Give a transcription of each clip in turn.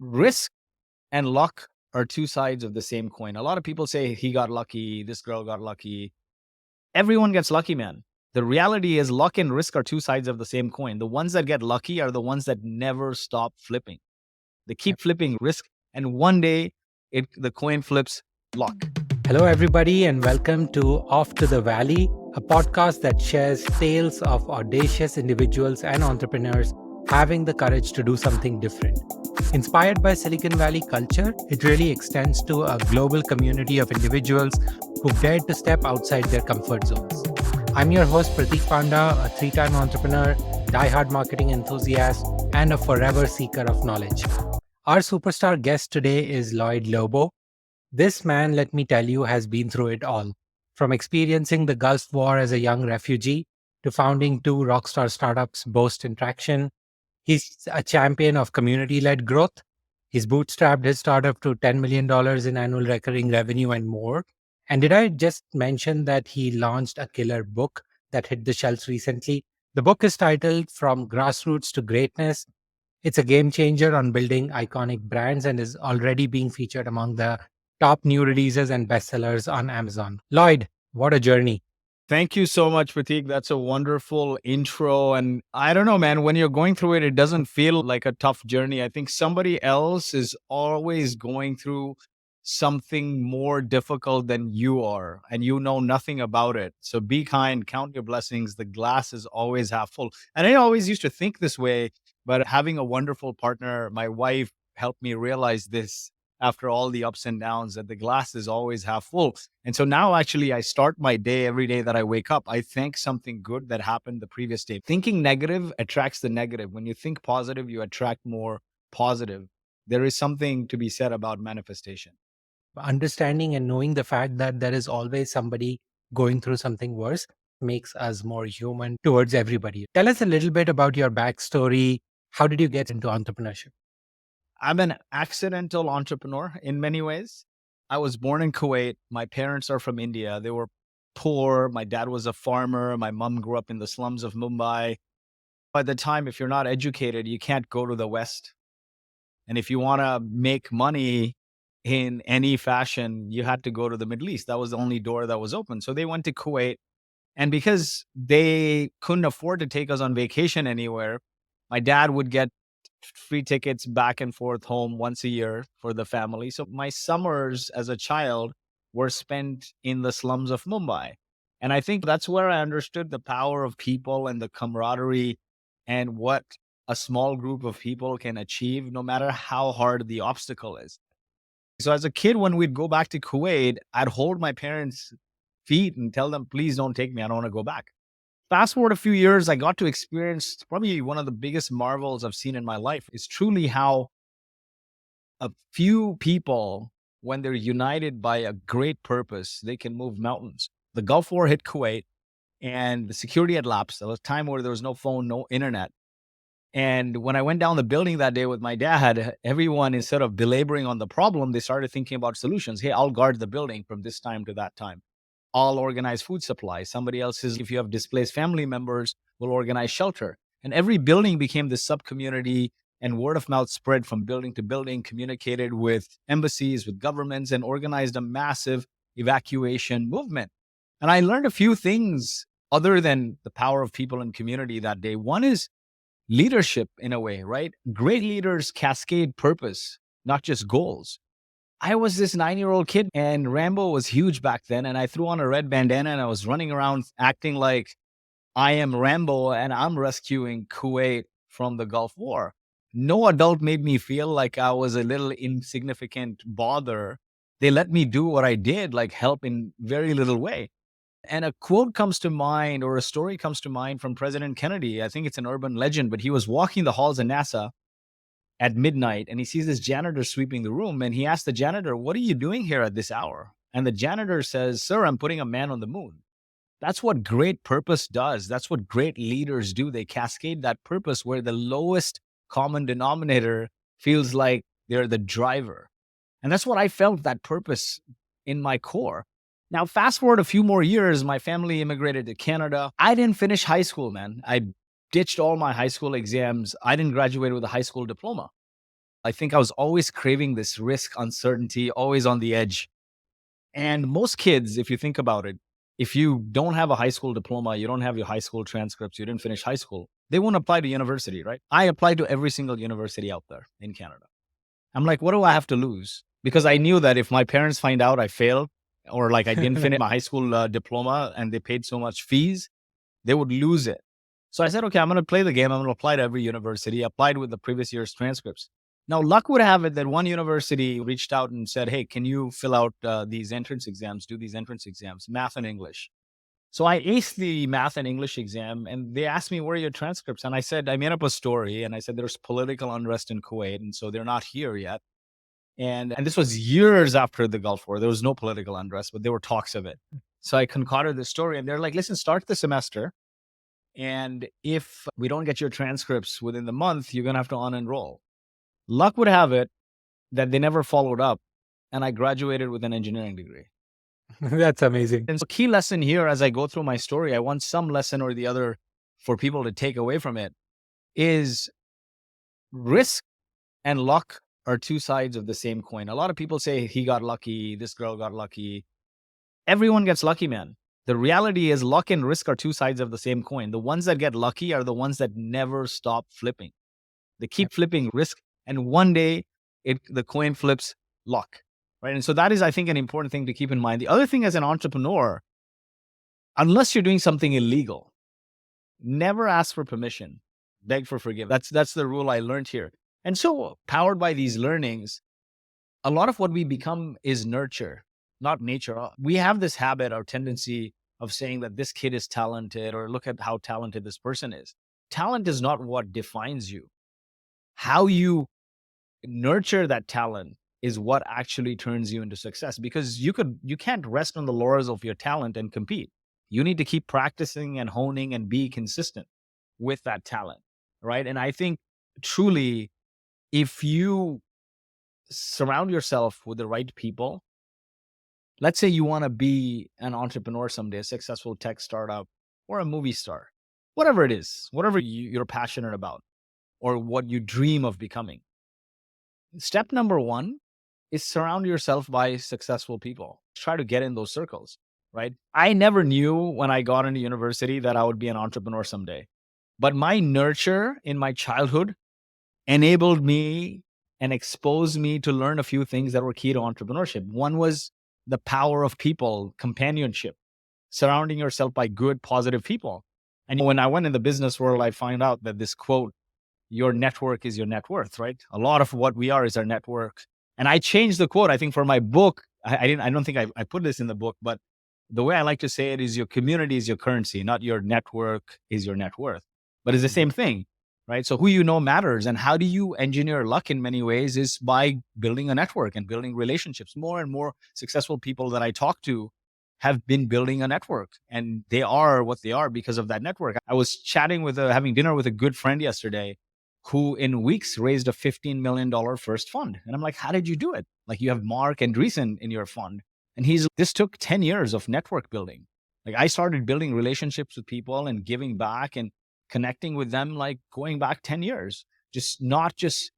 risk and luck are two sides of the same coin. A lot of people say he got lucky, this girl got lucky. Everyone gets lucky, man. The reality is luck and risk are two sides of the same coin. The ones that get lucky are the ones that never stop flipping. They Yep. keep flipping risk, and one day the coin flips luck. Hello, everybody, and welcome to Off to the Valley, a podcast that shares tales of audacious individuals and entrepreneurs having the courage to do something different. Inspired by Silicon Valley culture, it really extends to a global community of individuals who dared to step outside their comfort zones. I'm your host, Prateek Panda, a three-time entrepreneur, diehard marketing enthusiast, and a forever seeker of knowledge. Our superstar guest today is Lloyed Lobo. This man, let me tell you, has been through it all. From experiencing the Gulf War as a young refugee to founding two rockstar startups, Boast and Traction. He's a champion of community led growth. He's bootstrapped his startup to $10 million in annual recurring revenue and more. And did I just mention that he launched a killer book that hit the shelves recently? The book is titled From Grassroots to Greatness. It's a game changer on building iconic brands and is already being featured among the top new releases and bestsellers on Amazon. Lloyd, what a journey. Thank you so much, Prateek. That's a wonderful intro. And I don't know, man, when you're going through it, it doesn't feel like a tough journey. I think somebody else is always going through something more difficult than you are, and you know nothing about it. So be kind, count your blessings. The glass is always half full. And I always used to think this way, but having a wonderful partner, my wife helped me realize this after all the ups and downs, that the glass is always half full. And so now actually I start my day every day that I wake up. I think something good that happened the previous day. Thinking negative attracts the negative. When you think positive, you attract more positive. There is something to be said about manifestation. Understanding and knowing the fact that there is always somebody going through something worse makes us more human towards everybody. Tell us a little bit about your backstory. How did you get into entrepreneurship? I'm an accidental entrepreneur in many ways. I was born in Kuwait. My parents are from India. They were poor. My dad was a farmer. My mom grew up in the slums of Mumbai. By the time, if you're not educated, you can't go to the West. And if you want to make money in any fashion, you had to go to the Middle East. That was the only door that was open. So they went to Kuwait. And because they couldn't afford to take us on vacation anywhere, my dad would get free tickets back and forth home once a year for the family. So my summers as a child were spent in the slums of Mumbai. And I think that's where I understood the power of people and the camaraderie and what a small group of people can achieve no matter how hard the obstacle is. So as a kid, when we'd go back to Kuwait, I'd hold my parents' feet and tell them, please don't take me. I don't want to go back. Fast forward a few years, I got to experience probably one of the biggest marvels I've seen in my life is truly how a few people, when they're united by a great purpose, they can move mountains. The Gulf War hit Kuwait and the security had lapsed. There was a time where there was no phone, no internet. And when I went down the building that day with my dad, everyone, instead of belaboring on the problem, they started thinking about solutions. Hey, I'll guard the building from this time to that time. I'll organize food supply. Somebody else is, if you have displaced family members, will organize shelter. And every building became this sub community, and word of mouth spread from building to building, communicated with embassies, with governments, and organized a massive evacuation movement. And I learned a few things other than the power of people and community that day. One is leadership in a way, right? Great leaders cascade purpose, not just goals. I was this 9-year-old kid and Rambo was huge back then. And I threw on a red bandana and I was running around acting like I am Rambo and I'm rescuing Kuwait from the Gulf War. No adult made me feel like I was a little insignificant bother. They let me do what I did, like help in very little way. And a quote comes to mind or a story comes to mind from President Kennedy. I think it's an urban legend, but he was walking the halls of NASA at midnight and he sees this janitor sweeping the room and he asks the janitor, what are you doing here at this hour? And the janitor says, sir, I'm putting a man on the moon. That's what great purpose does. That's what great leaders do. They cascade that purpose where the lowest common denominator feels like they're the driver. And that's what I felt, that purpose in my core. Now, fast forward a few more years, my family immigrated to Canada. I didn't finish high school, man. I ditched all my high school exams. I didn't graduate with a high school diploma. I think I was always craving this risk, uncertainty, always on the edge. And most kids, if you think about it, if you don't have a high school diploma, you don't have your high school transcripts, you didn't finish high school, they won't apply to university, right? I applied to every single university out there in Canada. I'm like, what do I have to lose? Because I knew that if my parents find out I failed or like I didn't finish my high school diploma and they paid so much fees, they would lose it. So I said, okay, I'm going to play the game. I'm going to apply to every university. Applied with the previous year's transcripts. Now, luck would have it that one university reached out and said, hey, can you fill out these entrance exams, do these entrance exams, math and English? So I aced the math and English exam, and they asked me, where are your transcripts? And I said, I made up a story, and I said, there's political unrest in Kuwait, and so they're not here yet. And this was years after the Gulf War. There was no political unrest, but there were talks of it. So I concocted the story, and they're like, listen, start the semester. And if we don't get your transcripts within the month, you're going to have to unenroll. Luck would have it that they never followed up, and I graduated with an engineering degree. That's amazing. And so, key lesson here as I go through my story, I want some lesson or the other for people to take away from it is risk and luck are two sides of the same coin. A lot of people say he got lucky, this girl got lucky. Everyone gets lucky, man. The reality is luck and risk are two sides of the same coin. The ones that get lucky are the ones that never stop flipping. They keep flipping risk, and one day the coin flips luck, right? And so that is, I think, an important thing to keep in mind. The other thing as an entrepreneur, unless you're doing something illegal, never ask for permission, beg for forgiveness. That's the rule I learned here. And so powered by these learnings, a lot of what we become is nurture, not nature. We have this habit or tendency of saying that this kid is talented or look at how talented this person is. Talent is not what defines you. How you nurture that talent is what actually turns you into success, because you can't rest on the laurels of your talent and compete. You need to keep practicing and honing and be consistent with that talent, right? And I think truly, if you surround yourself with the right people, let's say you want to be an entrepreneur someday, a successful tech startup or a movie star, whatever it is, whatever you're passionate about or what you dream of becoming. Step number one is surround yourself by successful people. Try to get in those circles, right? I never knew when I got into university that I would be an entrepreneur someday. But my nurture in my childhood enabled me and exposed me to learn a few things that were key to entrepreneurship. One was the power of people, companionship, surrounding yourself by good, positive people. And when I went in the business world, I found out that this quote, your network is your net worth, right? A lot of what we are is our network. And I changed the quote, I think, for my book. I don't think I put this in the book, but the way I like to say it is your community is your currency, not your network is your net worth. But it's the same thing, right? So who you know matters. And how do you engineer luck in many ways is by building a network and building relationships. More and more successful people that I talk to have been building a network, and they are what they are because of that network. I was chatting with having dinner with a good friend yesterday who in weeks raised a $15 million first fund. And I'm like, how did you do it? Like, you have Mark Andreessen in your fund. And this took 10 years of network building. Like, I started building relationships with people and giving back and connecting with them, like going back 10 years, not just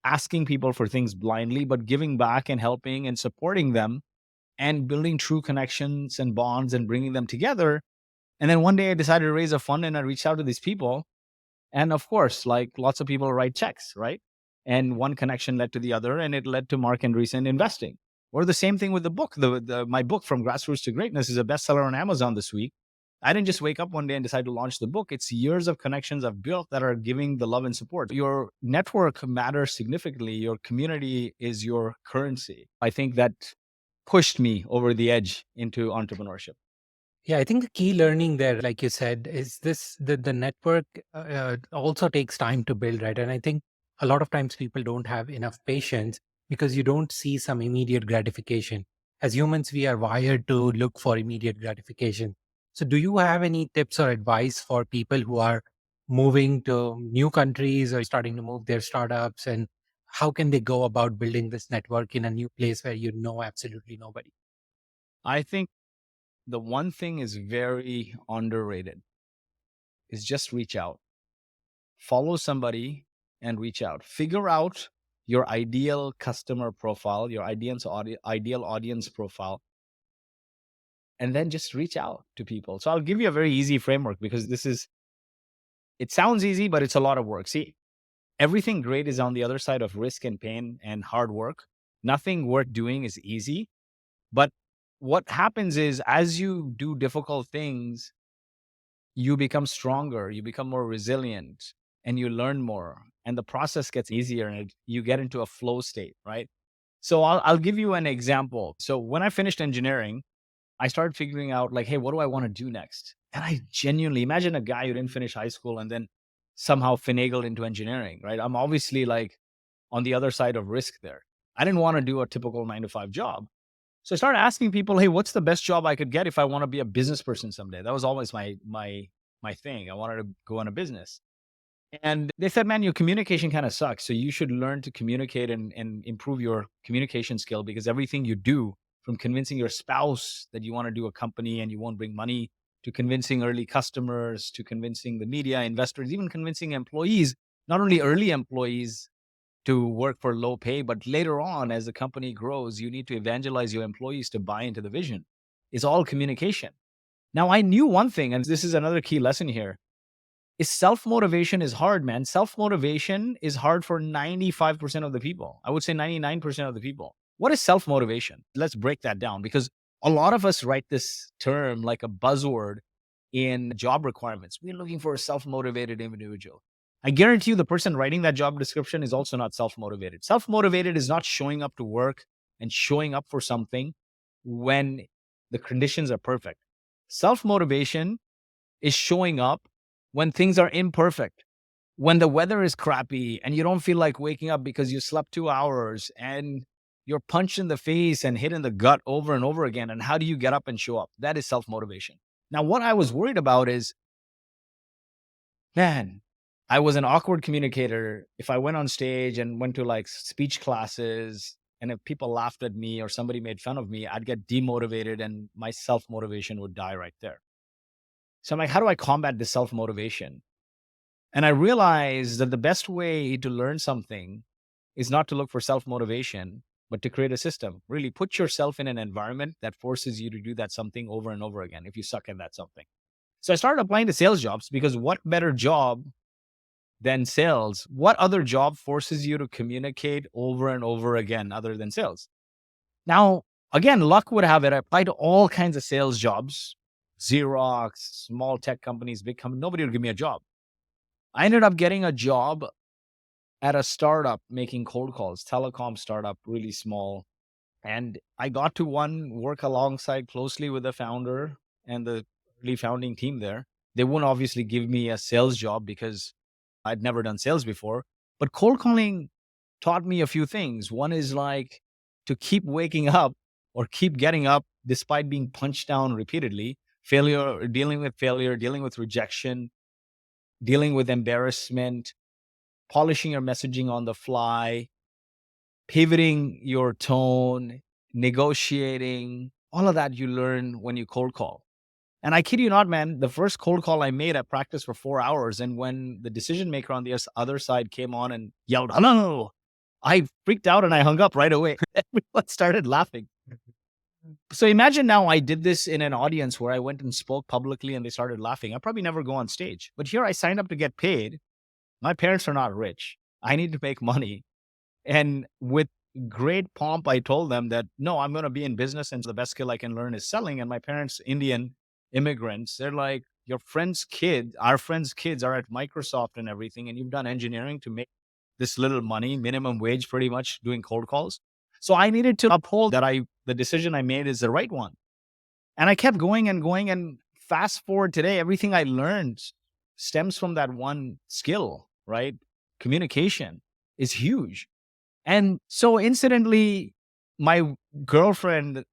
asking people for things blindly, but giving back and helping and supporting them and building true connections and bonds and bringing them together. And then one day I decided to raise a fund and I reached out to these people. And of course, like lots of people write checks, right? And one connection led to the other, and it led to Mark Andreessen investing. Or the same thing with the book. My book, From Grassroots to Greatness, is a bestseller on Amazon this week. I didn't just wake up one day and decide to launch the book. It's years of connections I've built that are giving the love and support. Your network matters significantly. Your community is your currency. I think that pushed me over the edge into entrepreneurship. Yeah, I think the key learning there, like you said, is this the network also takes time to build, right? And I think a lot of times people don't have enough patience because you don't see some immediate gratification. As humans, we are wired to look for immediate gratification. So, do you have any tips or advice for people who are moving to new countries or starting to move their startups? And how can they go about building this network in a new place where you know absolutely nobody? I think the one thing is very underrated is just reach out. Follow somebody and reach out. Figure out your ideal customer profile, your ideal audience profile, and then just reach out to people. So I'll give you a very easy framework because it sounds easy, but it's a lot of work. See, everything great is on the other side of risk and pain and hard work. Nothing worth doing is easy. But what happens is as you do difficult things, you become stronger, you become more resilient, and you learn more. And the process gets easier and you get into a flow state, right? So I'll give you an example. So when I finished engineering, I started figuring out like, hey, what do I want to do next? And I genuinely imagine a guy who didn't finish high school and then somehow finagled into engineering, right? I'm obviously like on the other side of risk there. I didn't want to do a typical 9 to 5 job. So I started asking people, hey, what's the best job I could get if I want to be a business person someday? That was always my thing. I wanted to go on a business. And they said, man, your communication kind of sucks. So you should learn to communicate and improve your communication skill because everything you do, from convincing your spouse that you want to do a company and you won't bring money, to convincing early customers, to convincing the media, investors, even convincing employees, not only early employees to work for low pay, but later on, as the company grows, you need to evangelize your employees to buy into the vision. It's all communication. Now, I knew one thing, and this is another key lesson here is self-motivation is hard, man. Self-motivation is hard for 95% of the people. I would say 99% of the people. What is self-motivation? Let's break that down because a lot of us write this term like a buzzword in job requirements. We're looking for a self-motivated individual. I guarantee you the person writing that job description is also not self-motivated. Self-motivated is not showing up to work and showing up for something when the conditions are perfect. Self-motivation is showing up when things are imperfect, when the weather is crappy and you don't feel like waking up because you slept 2 hours and you're punched in the face and hit in the gut over and over again. And how do you get up and show up? That is self motivation. Now, what I was worried about is, man, I was an awkward communicator. If I went on stage and went to like speech classes, and if people laughed at me or somebody made fun of me, I'd get demotivated and my self motivation would die right there. So I'm like, how do I combat this self motivation? And I realized that the best way to learn something is not to look for self motivation, but to create a system. Really put yourself in an environment that forces you to do that something over and over again if you suck at that something. So I started applying to sales jobs because what better job than sales? What other job forces you to communicate over and over again other than sales? Now, again, luck would have it. I applied to all kinds of sales jobs, Xerox, small tech companies, big companies. Nobody would give me a job. I ended up getting a job at a startup making cold calls, telecom startup, really small. And I got to work alongside closely with the founder and the early founding team there. They wouldn't obviously give me a sales job because I'd never done sales before. But cold calling taught me a few things. One is like to keep waking up or keep getting up despite being punched down repeatedly, failure, dealing with rejection, dealing with embarrassment, polishing your messaging on the fly, pivoting your tone, negotiating, all of that you learn when you cold call. And I kid you not, man, the first cold call I made, I practiced for 4 hours. And when the decision maker on the other side came on and yelled, hello, I freaked out and I hung up right away. Everyone started laughing. So imagine now I did this in an audience where I went and spoke publicly and they started laughing. I probably never go on stage. But here I signed up to get paid. My parents are not rich. I need to make money. And with great pomp, I told them that, no, I'm going to be in business and the best skill I can learn is selling. And my parents, Indian immigrants, they're like, our friends' kids are at Microsoft and everything. And you've done engineering to make this little money, minimum wage, pretty much doing cold calls. So I needed to uphold that the decision I made is the right one. And I kept going and going. And fast forward today, everything I learned stems from that one skill, right? Communication is huge. And so incidentally, my girlfriend,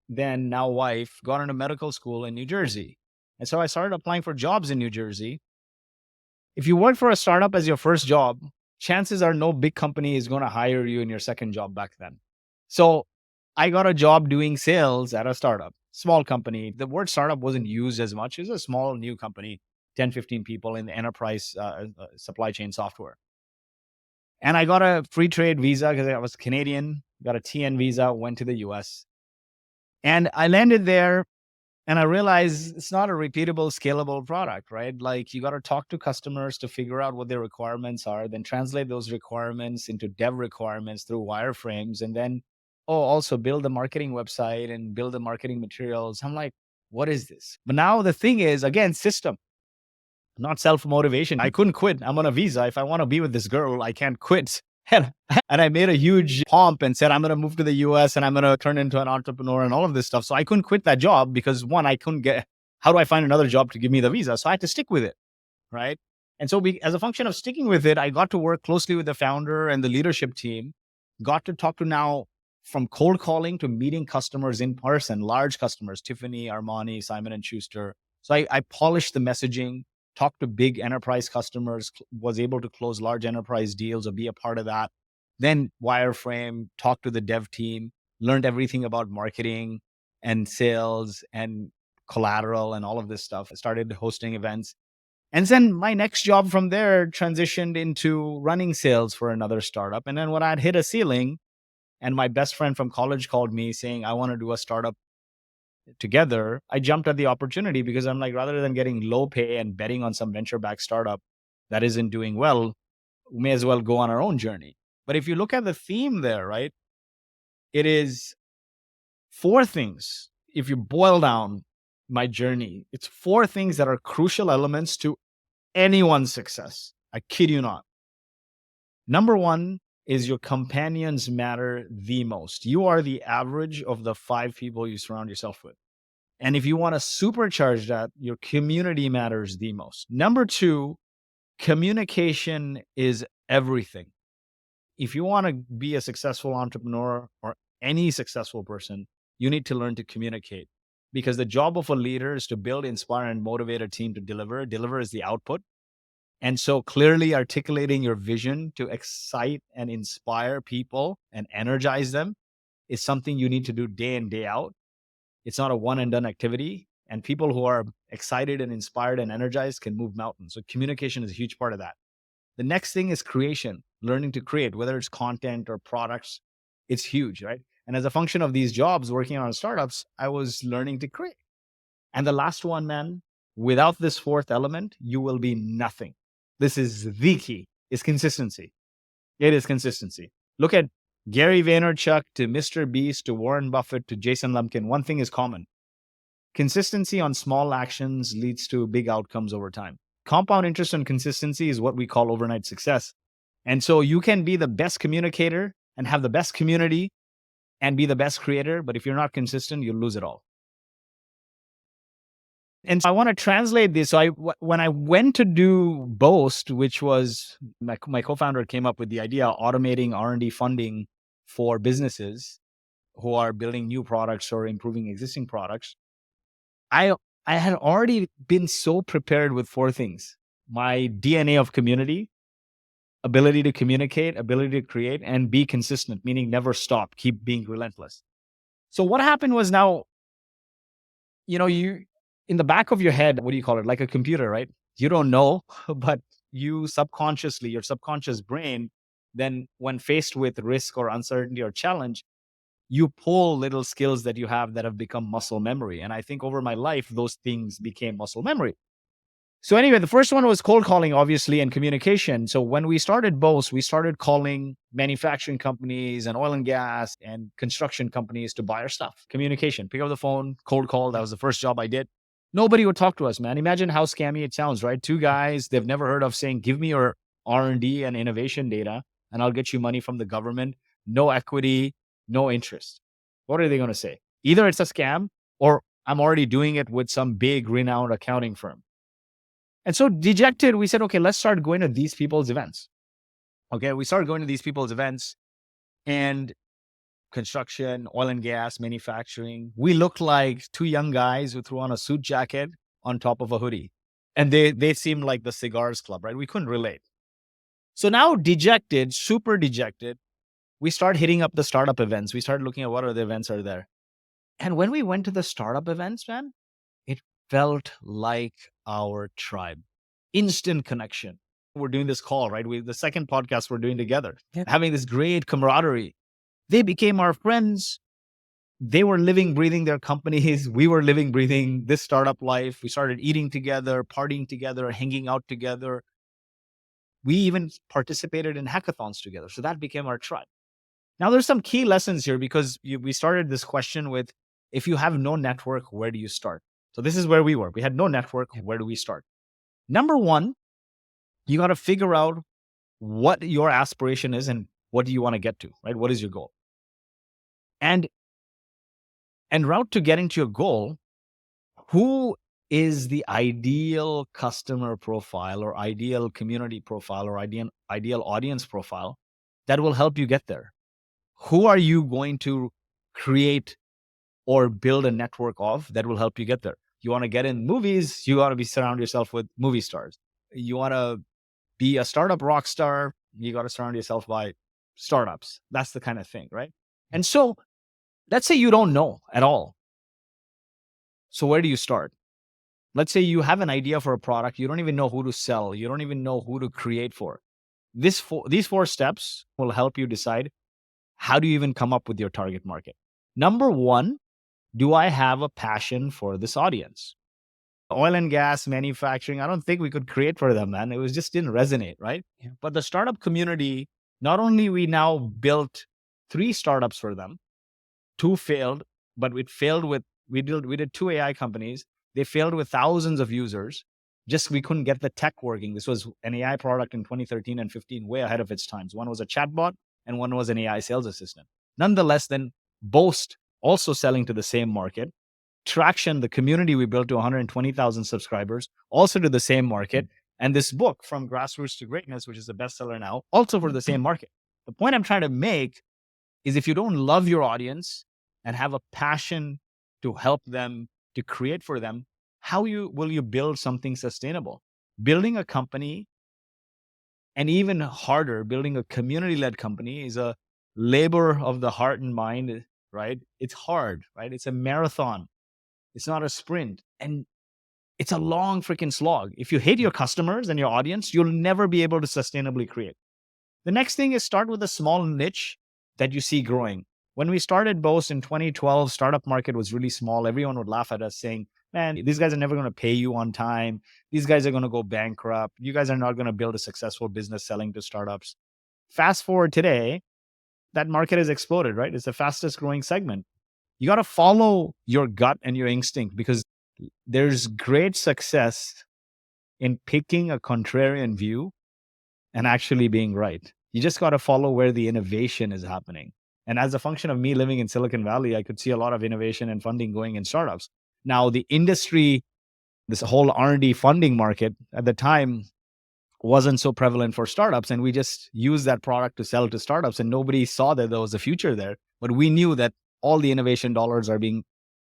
then now wife, got into medical school in New Jersey. And so I started applying for jobs in New Jersey. If you work for a startup as your first job, chances are no big company is going to hire you in your second job back then. So I got a job doing sales at a startup, small company. The word startup wasn't used as much. It was a small new company, 10, 15 people in the enterprise supply chain software. And I got a free trade visa because I was Canadian, got a TN visa, went to the US. And I landed there and I realized it's not a repeatable, scalable product, right? Like you got to talk to customers to figure out what their requirements are, then translate those requirements into dev requirements through wireframes, and then, also build the marketing website and build the marketing materials. I'm like, what is this? But now the thing is, again, system, not self motivation. I couldn't quit. I'm on a visa. If I want to be with this girl, I can't quit. And I made a huge pomp and said, I'm going to move to the US and I'm going to turn into an entrepreneur and all of this stuff. So I couldn't quit that job because one, I couldn't get, how do I find another job to give me the visa? So I had to stick with it. Right. And so as a function of sticking with it, I got to work closely with the founder and the leadership team, got to talk to now from cold calling to meeting customers in person, large customers, Tiffany, Armani, Simon and Schuster. So I polished the messaging, talked to big enterprise customers, was able to close large enterprise deals or be a part of that. Then wireframe, talked to the dev team, learned everything about marketing and sales and collateral and all of this stuff. I started hosting events. And then my next job from there transitioned into running sales for another startup. And then when I'd hit a ceiling, and my best friend from college called me saying, I want to do a startup together, I jumped at the opportunity because I'm like, rather than getting low pay and betting on some venture backed startup that isn't doing well, we may as well go on our own journey. But if you look at the theme there, right, it is four things. If you boil down my journey, it's four things that are crucial elements to anyone's success. I kid you not. Number one is your companions matter the most. You are the average of the 5 people you surround yourself with. And if you want to supercharge that, your community matters the most. Number two, communication is everything. If you want to be a successful entrepreneur or any successful person, you need to learn to communicate, because the job of a leader is to build, inspire, and motivate a team to deliver. Deliver is the output. And so clearly articulating your vision to excite and inspire people and energize them is something you need to do day in, day out. It's not a one and done activity. And people who are excited and inspired and energized can move mountains. So communication is a huge part of that. The next thing is creation, learning to create, whether it's content or products. It's huge, right? And as a function of these jobs working on startups, I was learning to create. And the last one, man, without this fourth element, you will be nothing. This is the key, is consistency. It is consistency. Look at Gary Vaynerchuk to Mr. Beast to Warren Buffett to Jason Lumpkin. One thing is common. Consistency on small actions leads to big outcomes over time. Compound interest and consistency is what we call overnight success. And so you can be the best communicator and have the best community and be the best creator, but if you're not consistent, you'll lose it all. And so I want to translate this. So when I went to do Boast, which was my co-founder came up with the idea of automating R&D funding for businesses who are building new products or improving existing products. I had already been so prepared with four things: my DNA of community, ability to communicate, ability to create, and be consistent, meaning never stop, keep being relentless. So what happened was, now, you in the back of your head, what do you call it? Like a computer, right? You don't know, but you subconsciously, your subconscious brain, then when faced with risk or uncertainty or challenge, you pull little skills that you have that have become muscle memory. And I think over my life, those things became muscle memory. So anyway, the first one was cold calling, obviously, and communication. So when we started Boast, we started calling manufacturing companies and oil and gas and construction companies to buy our stuff. Communication, pick up the phone, cold call. That was the first job I did. Nobody would talk to us, man. Imagine how scammy it sounds, right? Two guys they've never heard of saying, give me your R&D and innovation data and I'll get you money from the government. No equity, no interest. What are they going to say? Either it's a scam or I'm already doing it with some big renowned accounting firm. And so dejected, we said, okay, let's start going to these people's events. Okay, we started going to these people's events, and construction, oil and gas, manufacturing. We looked like two young guys who threw on a suit jacket on top of a hoodie. And they seemed like the cigars club, right? We couldn't relate. So now dejected, super dejected, we start hitting up the startup events. We started looking at what other events are there. And when we went to the startup events, man, it felt like our tribe. Instant connection. we're doing this call, right? The second podcast we're doing together, Yeah. having this great camaraderie. They became our friends. They were living, breathing their companies. We were living, breathing this startup life. We started eating together, partying together, hanging out together. We even participated in hackathons together. So that became our tribe. Now, there's some key lessons here because we started this question with, if you have no network, where do you start? So this is where we were. We had no network. Yep. Where do we start? Number one, you got to figure out what your aspiration is and what do you want to get to, right? What is your goal? And route to getting to your goal, who is the ideal customer profile or ideal community profile or ideal audience profile that will help you get there? Who are you going to create or build a network of that will help you get there? You want to get in movies, you got to surround yourself with movie stars. You want to be a startup rock star, you got to surround yourself by startups. That's the kind of thing, right? And so let's say you don't know at all. So where do you start? Let's say you have an idea for a product, you don't even know who to sell, you don't even know who to create for. These four steps will help you decide, how do you even come up with your target market? Number one, do I have a passion for this audience? Oil and gas, manufacturing, I don't think we could create for them, man. It was just didn't resonate, right? Yeah. But the startup community, not only we now built 3 startups for them, 2 failed, but we did 2 AI companies. They failed with thousands of users. Just we couldn't get the tech working. This was an AI product in 2013 and 15, way ahead of its times. One was a chatbot and one was an AI sales assistant. Nonetheless, then Boast, also selling to the same market. Traction, the community we built to 120,000 subscribers, also to the same market. And this book, From Grassroots to Greatness, which is a bestseller now, also for the same market. The point I'm trying to make is, if you don't love your audience and have a passion to help them, to create for them, how will you build something sustainable? Building a company, and even harder, building a community-led company, is a labor of the heart and mind, right? It's hard, right? It's a marathon. It's not a sprint. And it's a long freaking slog. If you hate your customers and your audience, you'll never be able to sustainably create. The next thing is, start with a small niche that you see growing. When we started Boast in 2012, startup market was really small. Everyone would laugh at us saying, man, these guys are never going to pay you on time. These guys are going to go bankrupt. You guys are not going to build a successful business selling to startups. Fast forward today, that market has exploded, right? It's the fastest growing segment. You got to follow your gut and your instinct, because there's great success in picking a contrarian view and actually being right. You just got to follow where the innovation is happening. And as a function of me living in Silicon Valley, I could see a lot of innovation and funding going in startups. Now, the industry, this whole R&D funding market at the time wasn't so prevalent for startups. And we just used that product to sell to startups, and nobody saw that there was a future there. But we knew that all the innovation dollars are being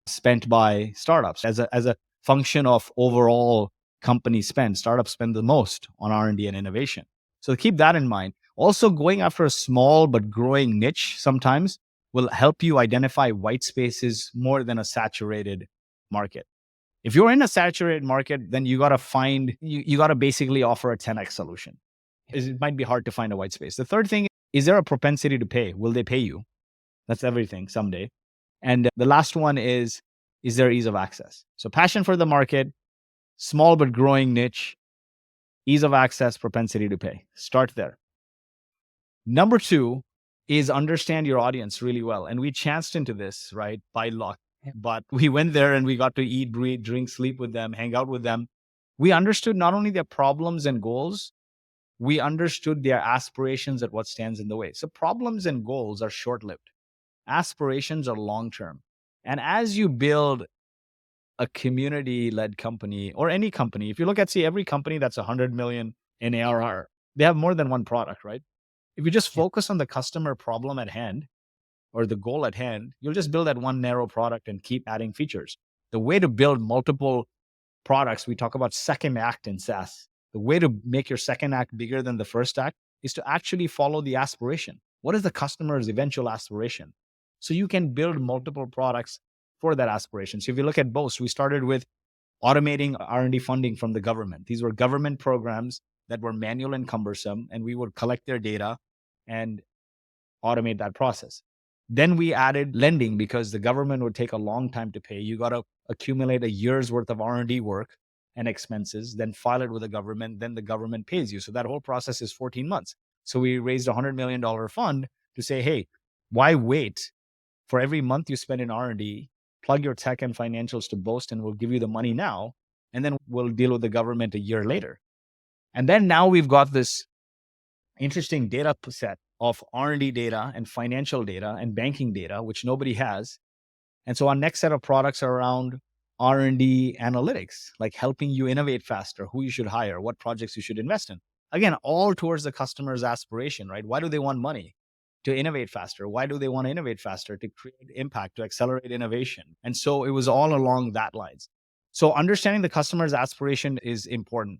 spent by startups as a function of overall company spend. Startups spend the most on R&D and innovation. So keep that in mind. Also, going after a small but growing niche sometimes will help you identify white spaces more than a saturated market. If you're in a saturated market, then you got to you got to basically offer a 10x solution. It might be hard to find a white space. The third thing is there a propensity to pay? Will they pay you? That's everything someday. And the last one is there ease of access? So passion for the market, small but growing niche, ease of access, propensity to pay. Start there. Number 2 is understand your audience really well. And we chanced into this, right, by luck. But we went there and we got to eat, breathe, drink, sleep with them, hang out with them. We understood not only their problems and goals, we understood their aspirations at what stands in the way. So problems and goals are short-lived. Aspirations are long-term. And as you build a community-led company, or any company, if you look at, see, every company that's 100 million in ARR, they have more than one product, right? If you just focus on the customer problem at hand, or the goal at hand, you'll just build that one narrow product and keep adding features. The way to build multiple products, we talk about second act in SaaS. The way to make your second act bigger than the first act is to actually follow the aspiration. What is the customer's eventual aspiration? So you can build multiple products for that aspiration. So if you look at Boast, we started with automating R&D funding from the government. These were government programs that were manual and cumbersome, and we would collect their data and automate that process. Then we added lending because the government would take a long time to pay. You got to accumulate a year's worth of R&D work and expenses, then file it with the government, then the government pays you. So that whole process is 14 months. So we raised a $100 million fund to say, hey, why wait? For every month you spend in R&D, plug your tech and financials to Boast and we'll give you the money now, and then we'll deal with the government a year later. And then now we've got this interesting data set of R&D data and financial data and banking data, which nobody has. And so our next set of products are around R&D analytics, like helping you innovate faster, who you should hire, what projects you should invest in. Again, all towards the customer's aspiration, right? Why do they want money? To innovate faster. Why do they want to innovate faster? To create impact, to accelerate innovation. And so it was all along that lines. So understanding the customer's aspiration is important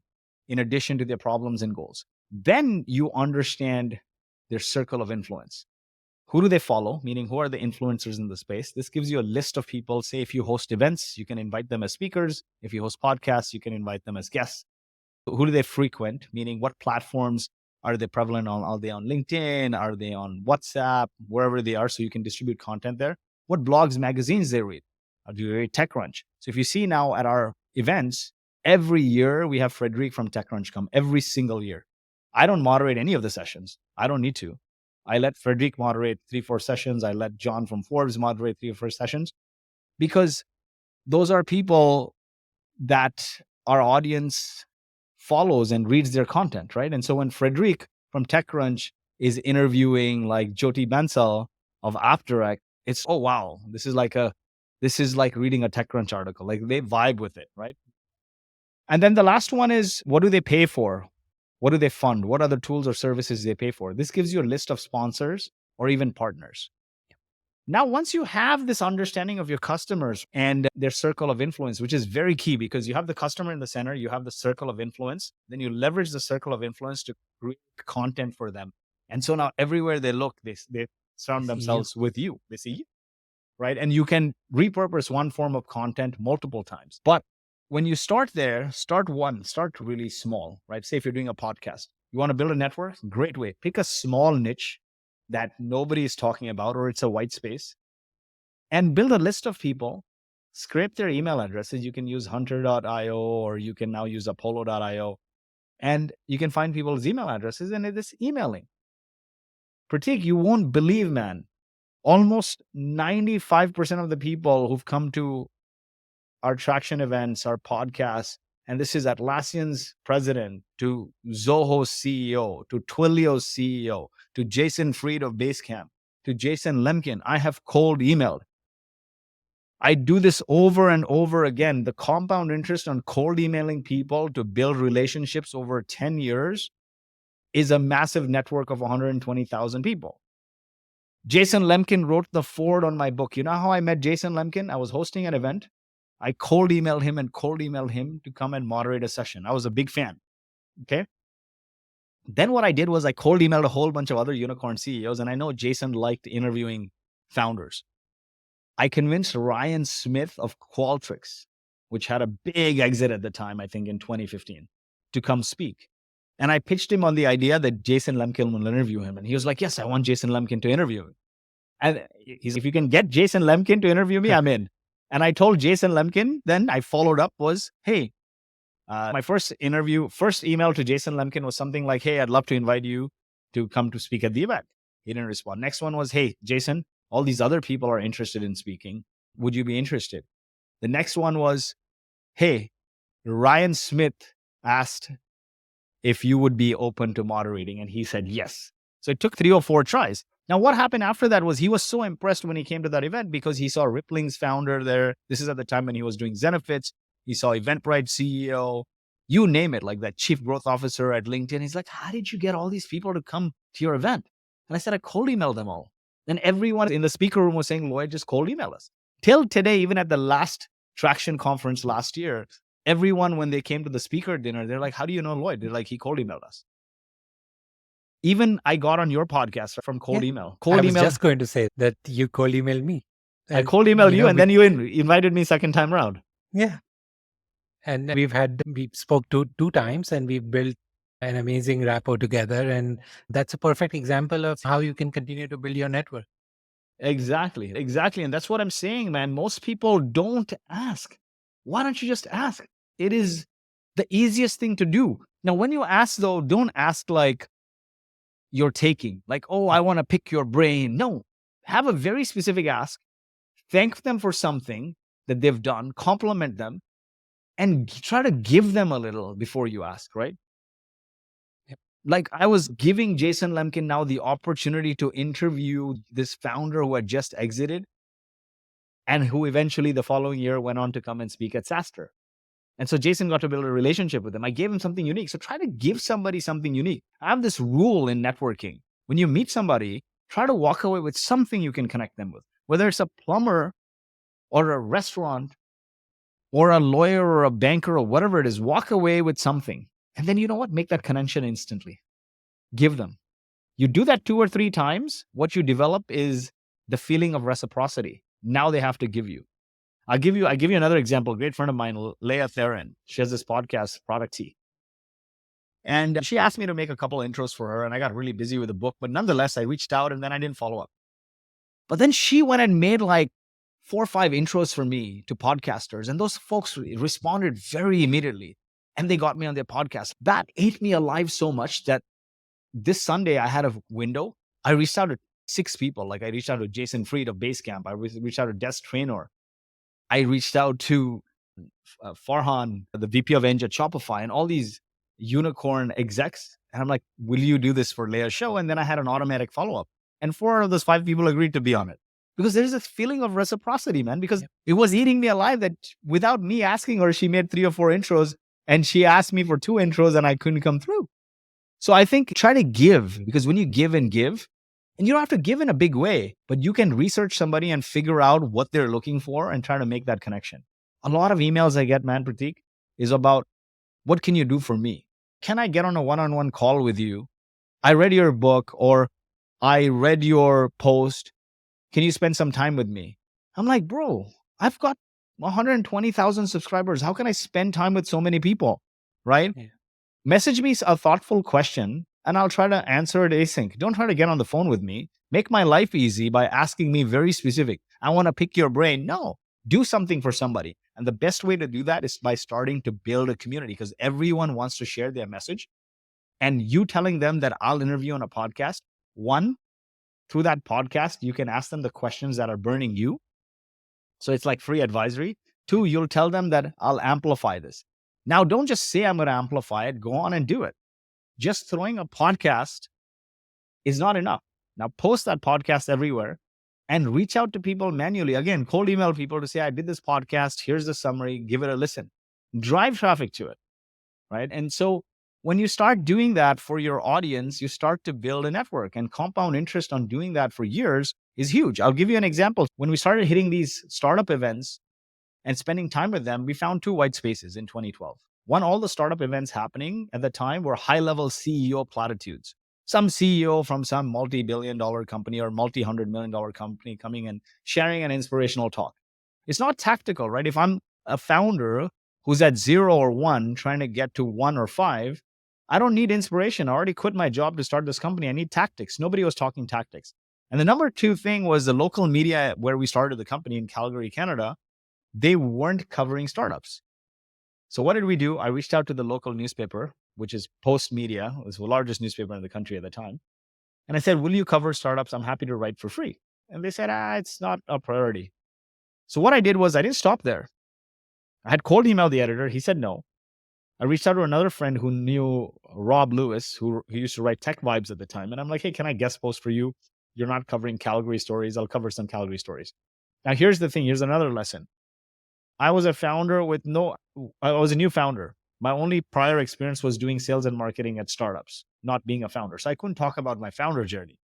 in addition to their problems and goals. Then you understand their circle of influence. Who do they follow? Meaning, who are the influencers in the space? This gives you a list of people. Say, if you host events, you can invite them as speakers. If you host podcasts, you can invite them as guests. Who do they frequent? Meaning, what platforms are they prevalent on? Are they on LinkedIn? Are they on WhatsApp? Wherever they are, so you can distribute content there. What blogs, magazines they read? Do they read TechCrunch? So if you see now at our events, every year we have Prateek from TechCrunch come, every single year. I don't moderate any of the sessions. I don't need to. I let Prateek moderate 3-4 sessions. I let John from Forbes moderate 3 or 4 sessions, because those are people that our audience follows and reads their content, right? And so when Prateek from TechCrunch is interviewing like Jyoti Bansal of AppDirect, it's, oh wow, this is like reading a TechCrunch article. Like, they vibe with it, right? And then the last one is, what do they pay for? What do they fund? What other tools or services they pay for? This gives you a list of sponsors or even partners. Now, once you have this understanding of your customers and their circle of influence, which is very key, because you have the customer in the center, you have the circle of influence, then you leverage the circle of influence to create content for them. And so now everywhere they look, they surround themselves with you. They see you, right? And you can repurpose one form of content multiple times. But when you start there, start really small, right? Say if you're doing a podcast, you want to build a network, great way. Pick a small niche that nobody is talking about, or it's a white space, and build a list of people, scrape their email addresses. You can use hunter.io, or you can now use apollo.io, and you can find people's email addresses and it is emailing. Prateek, you won't believe, man, almost 95% of the people who've come to our traction events, our podcasts, and this is Atlassian's president, to Zoho's CEO, to Twilio's CEO, to Jason Fried of Basecamp, to Jason Lemkin, I have cold emailed. I do this over and over again. The compound interest on cold emailing people to build relationships over 10 years is a massive network of 120,000 people. Jason Lemkin wrote the foreword on my book. You know how I met Jason Lemkin? I was hosting an event. I cold emailed him to come and moderate a session. I was a big fan. Okay. Then what I did was I cold emailed a whole bunch of other unicorn CEOs, and I know Jason liked interviewing founders. I convinced Ryan Smith of Qualtrics, which had a big exit at the time, I think in 2015, to come speak. And I pitched him on the idea that Jason Lemkin will interview him. And he was like, yes, I want Jason Lemkin to interview him. And he's, if you can get Jason Lemkin to interview me, I'm in. And I told Jason Lemkin, then I followed up was, hey, my first email to Jason Lemkin was something like, hey, I'd love to invite you to come to speak at the event. He didn't respond. Next one was, hey, Jason, all these other people are interested in speaking. Would you be interested? The next one was, hey, Ryan Smith asked if you would be open to moderating. And he said, yes. So it took 3 or 4 tries. Now, what happened after that was he was so impressed when he came to that event because he saw Rippling's founder there. This is at the time when he was doing Zenefits. He saw Eventbrite CEO, you name it, like that chief growth officer at LinkedIn. He's like, how did you get all these people to come to your event? And I said, I cold emailed them all. Then everyone in the speaker room was saying, Lloyd, just cold email us. Till today, even at the last Traction conference last year, everyone, when they came to the speaker dinner, they're like, how do you know Lloyd? They're like, he cold emailed us. Even I got on your podcast from cold email. I was just going to say that you cold emailed me. I cold emailed you, and then you invited me second time around. Yeah. And we spoke two times, and we built an amazing rapport together. And that's a perfect example of how you can continue to build your network. Exactly. Exactly. And that's what I'm saying, man. Most people don't ask. Why don't you just ask? It is the easiest thing to do. Now, when you ask, though, don't ask like you're taking, like, oh, I want to pick your brain. No, have a very specific ask. Thank them for something that they've done, compliment them, and try to give them a little before you ask, right? Yep. Like I was giving Jason Lemkin now the opportunity to interview this founder who had just exited and who eventually the following year went on to come and speak at SaaStr. And so Jason got to build a relationship with him. I gave him something unique. So try to give somebody something unique. I have this rule in networking. When you meet somebody, try to walk away with something you can connect them with, whether it's a plumber or a restaurant or a lawyer or a banker or whatever it is, walk away with something. And then you know what? Make that connection instantly. Give them. You do that 2 or 3 times, what you develop is the feeling of reciprocity. Now they have to give you. I give you another example. A great friend of mine, Leah Theron. She has this podcast, Product Tea. And she asked me to make a couple of intros for her, and I got really busy with the book. But nonetheless, I reached out and then I didn't follow up. But then she went and made like 4 or 5 intros for me to podcasters. And those folks responded very immediately. And they got me on their podcast. That ate me alive so much that this Sunday I had a window. I reached out to 6 people. Like I reached out to Jason Fried of Basecamp. I reached out to Des Traynor. I reached out to Farhan, the VP of Eng at Shopify, and all these unicorn execs. And I'm like, will you do this for Leah's show? And then I had an automatic follow-up. And 4 of those 5 people agreed to be on it. Because there's this feeling of reciprocity, man, because it was eating me alive that without me asking her, she made 3 or 4 intros and she asked me for 2 intros and I couldn't come through. So I think try to give, because when you give, and you don't have to give in a big way, but you can research somebody and figure out what they're looking for and try to make that connection. A lot of emails I get, man, Prateek, is about what can you do for me? Can I get on a one-on-one call with you? I read your book or I read your post. Can you spend some time with me? I'm like, bro, I've got 120,000 subscribers. How can I spend time with so many people? Right? Yeah. Message me a thoughtful question and I'll try to answer it async. Don't try to get on the phone with me. Make my life easy by asking me very specific. I want to pick your brain. No, do something for somebody. And the best way to do that is by starting to build a community, because everyone wants to share their message. And you telling them that I'll interview on a podcast, one, through that podcast, you can ask them the questions that are burning you. So it's like free advisory. 2, you'll tell them that I'll amplify this. Now, don't just say I'm going to amplify it. Go on and do it. Just throwing a podcast is not enough. Now, post that podcast everywhere and reach out to people manually. Again, cold email people to say, I did this podcast. Here's the summary. Give it a listen. Drive traffic to it, right? And so when you start doing that for your audience, you start to build a network, and compound interest on doing that for years is huge. I'll give you an example. When we started hitting these startup events and spending time with them, we found 2 white spaces in 2012. One, all the startup events happening at the time were high-level CEO platitudes. Some CEO from some multi-billion-dollar company or multi-hundred-million-dollar company coming and sharing an inspirational talk. It's not tactical, right? If I'm a founder who's at 0 or 1 trying to get to 1 or 5, I don't need inspiration. I already quit my job to start this company. I need tactics. Nobody was talking tactics. And the number 2 thing was the local media where we started the company in Calgary, Canada. They weren't covering startups. So what did we do? I reached out to the local newspaper, which is Post Media. It was the largest newspaper in the country at the time. And I said, will you cover startups? I'm happy to write for free. And they said, it's not a priority. So what I did was I didn't stop there. I had cold emailed the editor. He said no. I reached out to another friend who knew Rob Lewis, who used to write Tech Vibes at the time. And I'm like, hey, can I guest post for you? You're not covering Calgary stories. I'll cover some Calgary stories. Now, here's the thing. Here's another lesson. I was a new founder. My only prior experience was doing sales and marketing at startups, not being a founder. So I couldn't talk about my founder journey.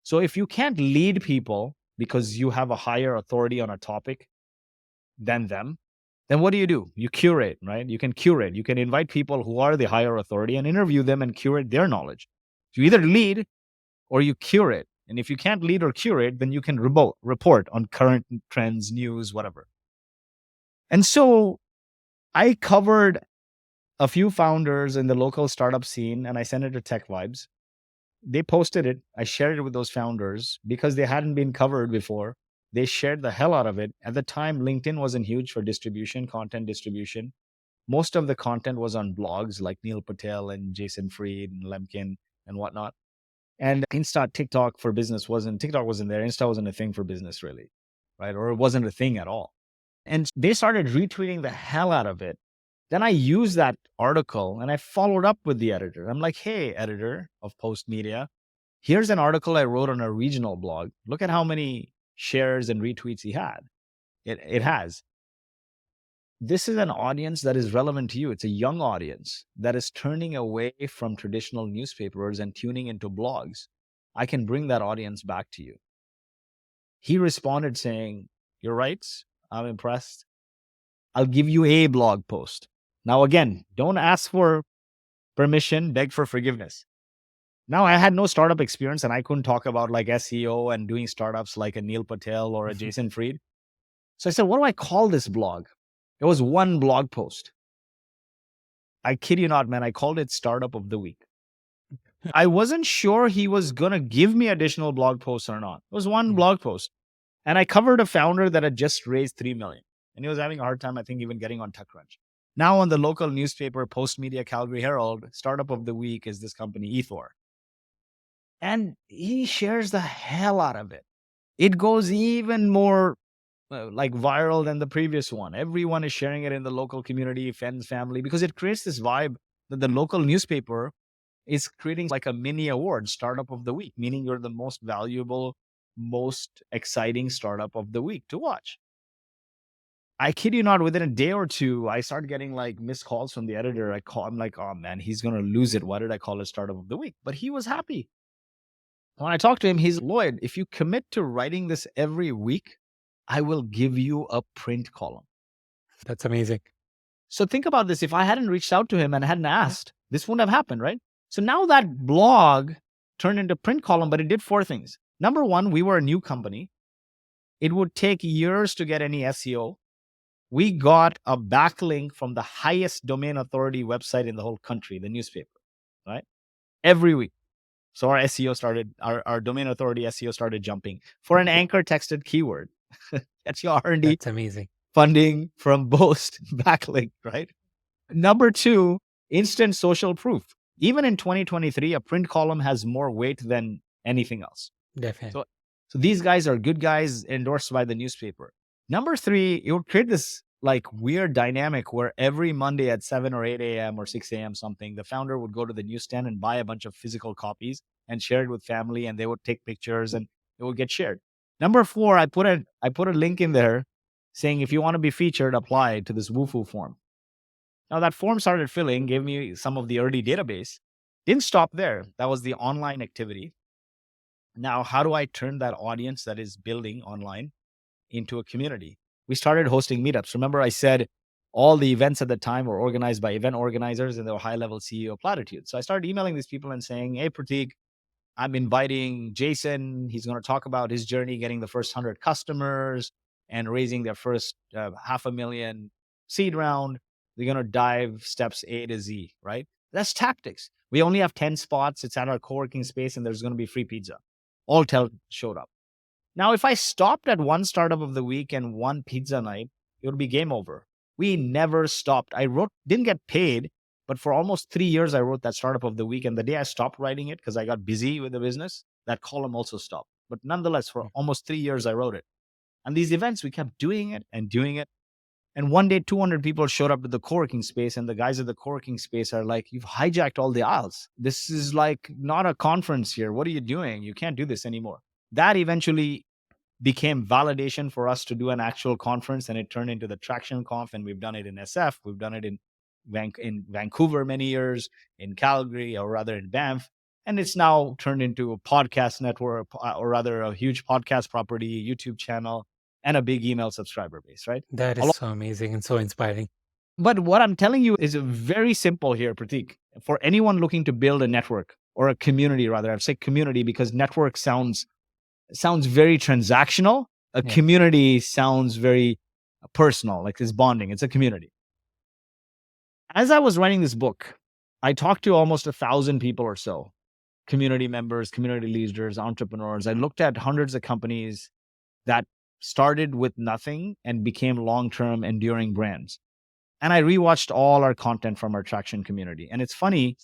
So if you can't lead people because you have a higher authority on a topic than them, then what do? You curate, right? You can curate. You can invite people who are the higher authority and interview them and curate their knowledge. You either lead or you curate. And if you can't lead or curate, then you can report on current trends, news, whatever. And so I covered a few founders in the local startup scene, and I sent it to Tech Vibes. They posted it. I shared it with those founders because they hadn't been covered before. They shared the hell out of it. At the time, LinkedIn wasn't huge for distribution, content distribution. Most of the content was on blogs like Neil Patel and Jason Fried and Lemkin and whatnot. And TikTok for business TikTok wasn't there. Insta wasn't a thing for business really, right? Or it wasn't a thing at all. And they started retweeting the hell out of it. Then I used that article and I followed up with the editor. I'm like, hey, editor of Post Media, here's an article I wrote on a regional blog. Look at how many shares and retweets he had. It has. This is an audience that is relevant to you. It's a young audience that is turning away from traditional newspapers and tuning into blogs. I can bring that audience back to you. He responded saying, you're right. I'm impressed. I'll give you a blog post. Now, again, don't ask for permission, beg for forgiveness. Now, I had no startup experience and I couldn't talk about like SEO and doing startups like a Neil Patel or a Jason Fried. So I said, what do I call this blog? It was one blog post. I kid you not, man. I called it Startup of the Week. I wasn't sure he was going to give me additional blog posts or not. It was one blog post. And I covered a founder that had just raised 3 million. And he was having a hard time, I think, even getting on TechCrunch. Now on the local newspaper, Post Media Calgary Herald, Startup of the Week is this company, Ethor. And he shares the hell out of it. It goes even more like viral than the previous one. Everyone is sharing it in the local community, friends, family, because it creates this vibe that the local newspaper is creating like a mini award, Startup of the Week, meaning you're the most valuable, most exciting startup of the week to watch. I kid you not, within a day or two, I started getting like missed calls from the editor. I'm like, oh man, he's going to lose it. Why did I call it Startup of the Week? But he was happy. When I talked to him, he's Lloyd, if you commit to writing this every week, I will give you a print column. That's amazing. So think about this. If I hadn't reached out to him and hadn't asked, this wouldn't have happened, right? So now that blog turned into print column, but it did 4 things. Number one, we were a new company. It would take years to get any SEO. We got a backlink from the highest domain authority website in the whole country, the newspaper, right? Every week. So our SEO started, our domain authority SEO started jumping for an anchor texted keyword. That's your R&D. That's amazing. Funding from Boast backlink, right? Number 2, instant social proof. Even in 2023, a print column has more weight than anything else. Definitely. So these guys are good guys endorsed by the newspaper. Number 3, it would create this like weird dynamic where every Monday at 7 or 8 a.m. or 6 a.m. something, the founder would go to the newsstand and buy a bunch of physical copies and share it with family, and they would take pictures and it would get shared. Number 4, I put a link in there saying, if you want to be featured, apply to this Wufoo form. Now that form started filling, gave me some of the early database. Didn't stop there. That was the online activity. Now, how do I turn that audience that is building online into a community? We started hosting meetups. Remember, I said all the events at the time were organized by event organizers and they were high-level CEO platitudes. So I started emailing these people and saying, hey, Prateek, I'm inviting Jason. He's going to talk about his journey getting the first 100 customers and raising their first $500,000 seed round. They're going to dive steps A to Z, right? That's tactics. We only have 10 spots. It's at our co-working space and there's going to be free pizza. All showed up. Now, if I stopped at one startup of the week and one pizza night, it would be game over. We never stopped. Didn't get paid, but for almost 3 years, I wrote that startup of the week. And the day I stopped writing it because I got busy with the business, that column also stopped. But nonetheless, for almost 3 years, I wrote it. And these events, we kept doing it and doing it. And one day, 200 people showed up to the co-working space, and the guys at the co-working space are like, you've hijacked all the aisles. This is like not a conference here. What are you doing? You can't do this anymore. That eventually became validation for us to do an actual conference, and it turned into the Traction Conf, and we've done it in SF. We've done it in Vancouver many years, in Calgary, or rather in Banff. And it's now turned into a podcast network, or rather a huge podcast property, YouTube channel, and a big email subscriber base, right? That is so amazing and so inspiring. But what I'm telling you is very simple here, Prateek. For anyone looking to build a network or a community, rather, I've said community because network sounds very transactional. A community sounds very personal, like it's bonding. It's a community. As I was writing this book, I talked to almost 1,000 people or so, community members, community leaders, entrepreneurs. I looked at hundreds of companies that started with nothing and became long-term enduring brands. And I rewatched all our content from our Traction community. And it's funny,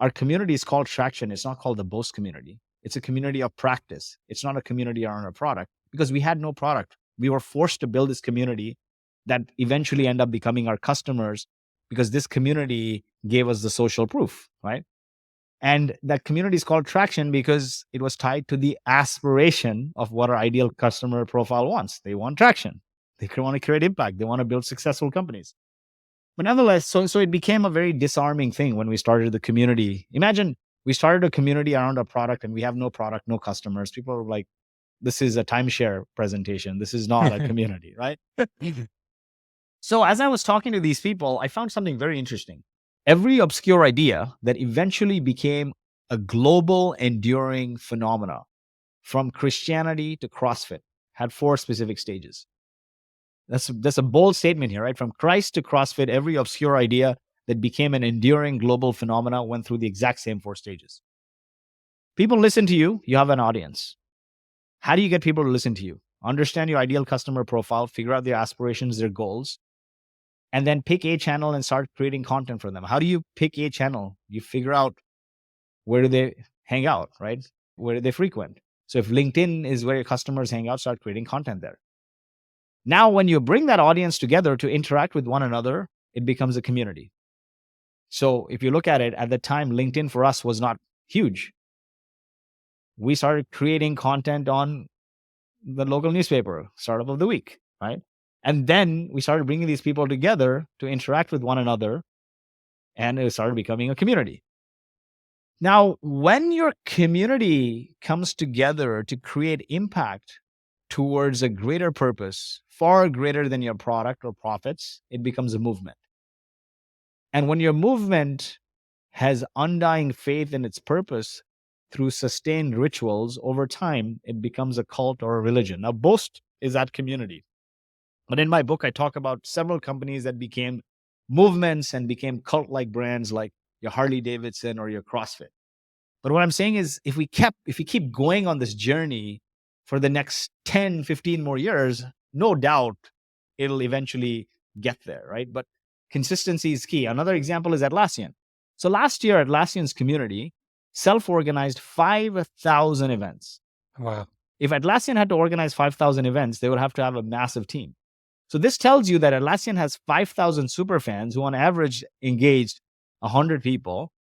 our community is called Traction. It's not called the Boast community. It's a community of practice. It's not a community around a product because we had no product. We were forced to build this community that eventually end up becoming our customers because this community gave us the social proof, right? And that community is called Traction because it was tied to the aspiration of what our ideal customer profile wants. They want traction. They want to create impact. They want to build successful companies. But nonetheless, so it became a very disarming thing when we started the community. Imagine we started a community around a product and we have no product, no customers. People are like, this is a timeshare presentation. This is not a community, right? So as I was talking to these people, I found something very interesting. Every obscure idea that eventually became a global enduring phenomena, from Christianity to CrossFit, had 4 specific stages. That's a bold statement here, right? From Christ to CrossFit, every obscure idea that became an enduring global phenomena went through the exact same 4 stages. People listen to you, you have an audience. How do you get people to listen to you? Understand your ideal customer profile, figure out their aspirations, their goals, and then pick a channel and start creating content for them. How do you pick a channel? You figure out where do they hang out, right? Where do they frequent? So if LinkedIn is where your customers hang out, start creating content there. Now, when you bring that audience together to interact with one another, it becomes a community. So if you look at it, at the time, LinkedIn for us was not huge. We started creating content on the local newspaper, Startup of the Week, right? And then we started bringing these people together to interact with one another, and it started becoming a community. Now, when your community comes together to create impact towards a greater purpose, far greater than your product or profits, it becomes a movement. And when your movement has undying faith in its purpose through sustained rituals, over time, it becomes a cult or a religion. Now, Boast is that community. But in my book, I talk about several companies that became movements and became cult-like brands like your Harley Davidson or your CrossFit. But what I'm saying is if we keep going on this journey for the next 10, 15 more years, no doubt it'll eventually get there, right? But consistency is key. Another example is Atlassian. So last year, Atlassian's community self-organized 5,000 events. Wow. If Atlassian had to organize 5,000 events, they would have to have a massive team. So this tells you that Atlassian has 5,000 super fans who on average engaged 100 people.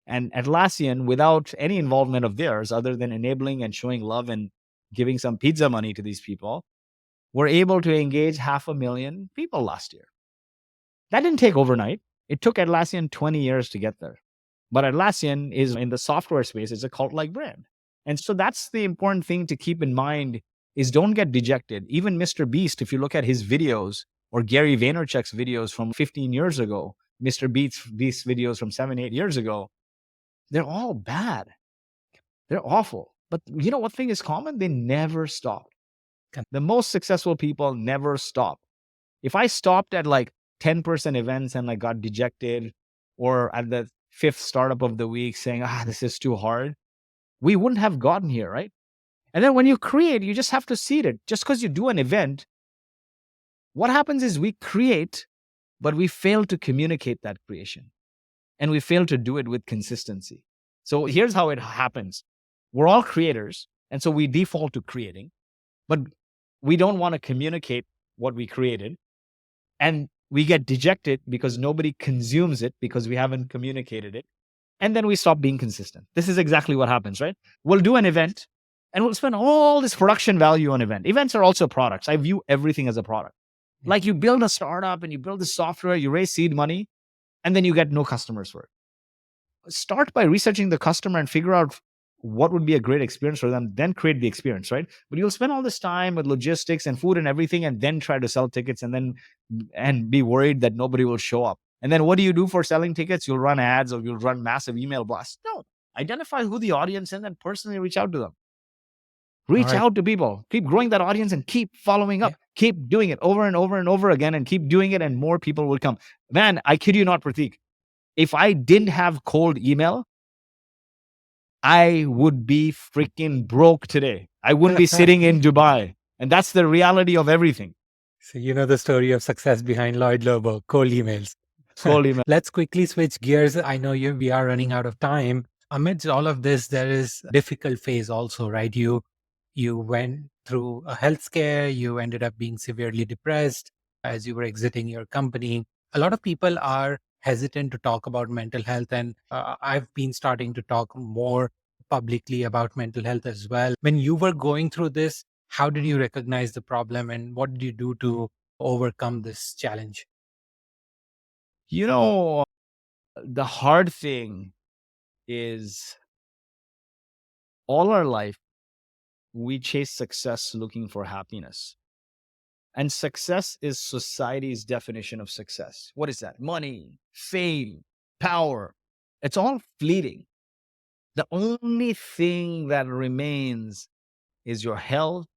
And Atlassian, without any involvement of theirs, other than enabling and showing love and giving some pizza money to these people, were able to engage 500,000 people last year. That didn't take overnight. It took Atlassian 20 years to get there. But Atlassian is in the software space, it's a cult-like brand. And so that's the important thing to keep in mind is don't get dejected. Even Mr. Beast, if you look at his videos or Gary Vaynerchuk's videos from 15 years ago, Mr. Beast's videos from 7, 8 years ago, they're all bad. They're awful. But you know what thing is common? They never stop. The most successful people never stop. If I stopped at like 10% events and like got dejected, or at the 5th startup of the week saying, this is too hard, we wouldn't have gotten here, right? And then when you create, you just have to seed it. Just because you do an event, what happens is we create, but we fail to communicate that creation. And we fail to do it with consistency. So here's how it happens. We're all creators, and so we default to creating, but we don't want to communicate what we created. And we get dejected because nobody consumes it because we haven't communicated it. And then we stop being consistent. This is exactly what happens, right? We'll do an event and we'll spend all this production value on event. Events are also products. I view everything as a product. Like you build a startup and you build the software, you raise seed money, and then you get no customers for it. Start by researching the customer and figure out what would be a great experience for them, then create the experience, right? But you'll spend all this time with logistics and food and everything, and then try to sell tickets and be worried that nobody will show up. And then what do you do for selling tickets? You'll run ads or you'll run massive email blasts. No, identify who the audience is and then personally reach out to them. All Reach right. out to people, keep growing that audience and keep following Yeah. up. Keep doing it over and over and over again and keep doing it and more people will come. Man, I kid you not, Prateek. If I didn't have cold email, I would be freaking broke today. I wouldn't be sitting in Dubai. And that's the reality of everything. So you know the story of success behind Lloyd Lobo, cold emails. Cold email. Let's quickly switch gears. I know we are running out of time. Amidst all of this, there is a difficult phase also, right? You went through a health scare, you ended up being severely depressed as you were exiting your company. A lot of people are hesitant to talk about mental health, and I've been starting to talk more publicly about mental health as well. When you were going through this, how did you recognize the problem and what did you do to overcome this challenge? You know, the hard thing is all our life, we chase success looking for happiness. And success is society's definition of success. What is that? Money, fame, power. It's all fleeting. The only thing that remains is your health,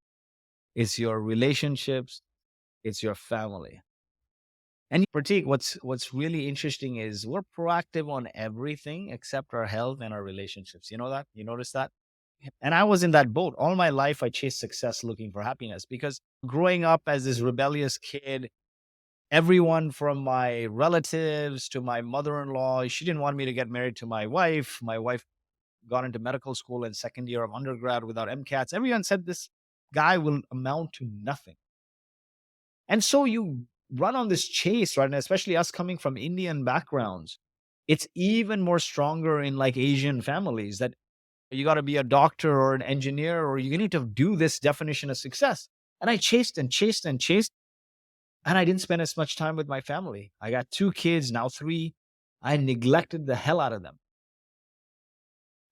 is your relationships, it's your family. And Prateek, what's really interesting is we're proactive on everything except our health and our relationships. You know that? You notice that? And I was in that boat. All my life, I chased success looking for happiness because growing up as this rebellious kid, everyone from my relatives to my mother-in-law, she didn't want me to get married to my wife. My wife got into medical school in second year of undergrad without MCATs. Everyone said this guy will amount to nothing. And so you run on this chase, right? And especially us coming from Indian backgrounds, it's even more stronger in like Asian families that you got to be a doctor or an engineer or you need to do this definition of success. And I chased and chased and chased. And I didn't spend as much time with my family. I got 2 kids, now 3. I neglected the hell out of them.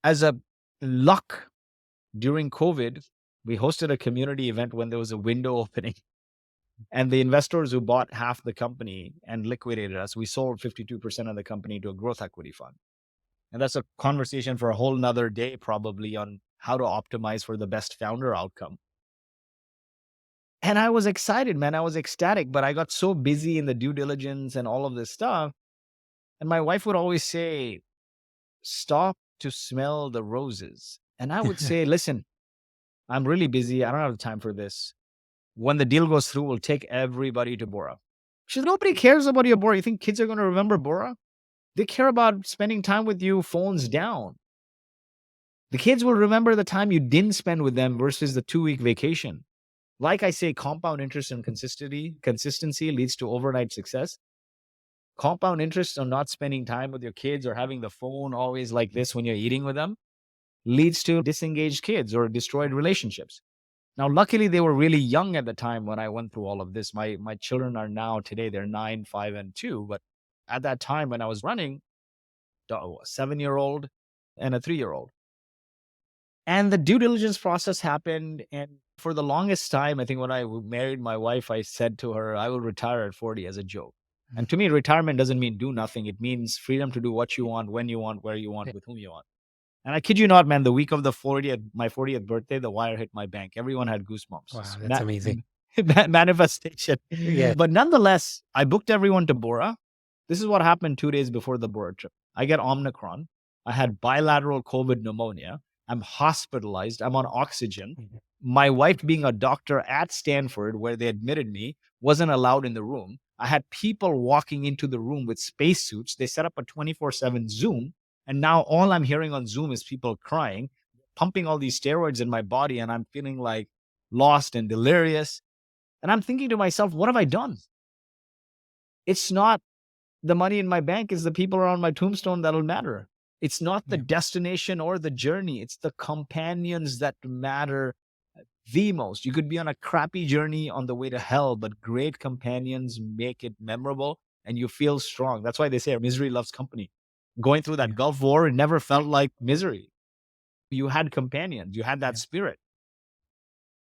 As a luck during COVID, we hosted a community event when there was a window opening. And the investors who bought half the company and liquidated us, we sold 52% of the company to a growth equity fund. And that's a conversation for a whole nother day, probably, on how to optimize for the best founder outcome. And I was excited, man. I was ecstatic, but I got so busy in the due diligence and all of this stuff. And my wife would always say, stop to smell the roses. And I would say, listen, I'm really busy. I don't have time for this. When the deal goes through, we'll take everybody to Bora. She said, nobody cares about your Bora. You think kids are going to remember Bora? They care about spending time with you, phones down. The kids will remember the time you didn't spend with them versus the 2-week vacation. Like I say, compound interest and consistency leads to overnight success. Compound interest on not spending time with your kids or having the phone always like this when you're eating with them leads to disengaged kids or destroyed relationships. Now, luckily, they were really young at the time when I went through all of this. My children are now today, they're 9, 5, and 2. But at that time when I was running, a 7-year-old and a 3-year-old. And the due diligence process happened. And for the longest time, I think when I married my wife, I said to her, I will retire at 40 as a joke. And to me, retirement doesn't mean do nothing. It means freedom to do what you want, when you want, where you want, with whom you want. And I kid you not, man, the week of my 40th birthday, the wire hit my bank. Everyone had goosebumps. Wow, that's amazing. Manifestation. Yeah. But nonetheless, I booked everyone to Bora. This is what happened 2 days before the Bora trip. I get Omicron. I had bilateral COVID pneumonia. I'm hospitalized. I'm on oxygen. My wife, being a doctor at Stanford, where they admitted me, wasn't allowed in the room. I had people walking into the room with spacesuits. They set up a 24/7 Zoom. And now all I'm hearing on Zoom is people crying, pumping all these steroids in my body. And I'm feeling like lost and delirious. And I'm thinking to myself, what have I done? It's not the money in my bank, it's the people around my tombstone that'll matter. It's not the destination or the journey. It's the companions that matter the most. You could be on a crappy journey on the way to hell, but great companions make it memorable and you feel strong. That's why they say misery loves company. Going through that Gulf War, it never felt like misery. You had companions, you had that spirit.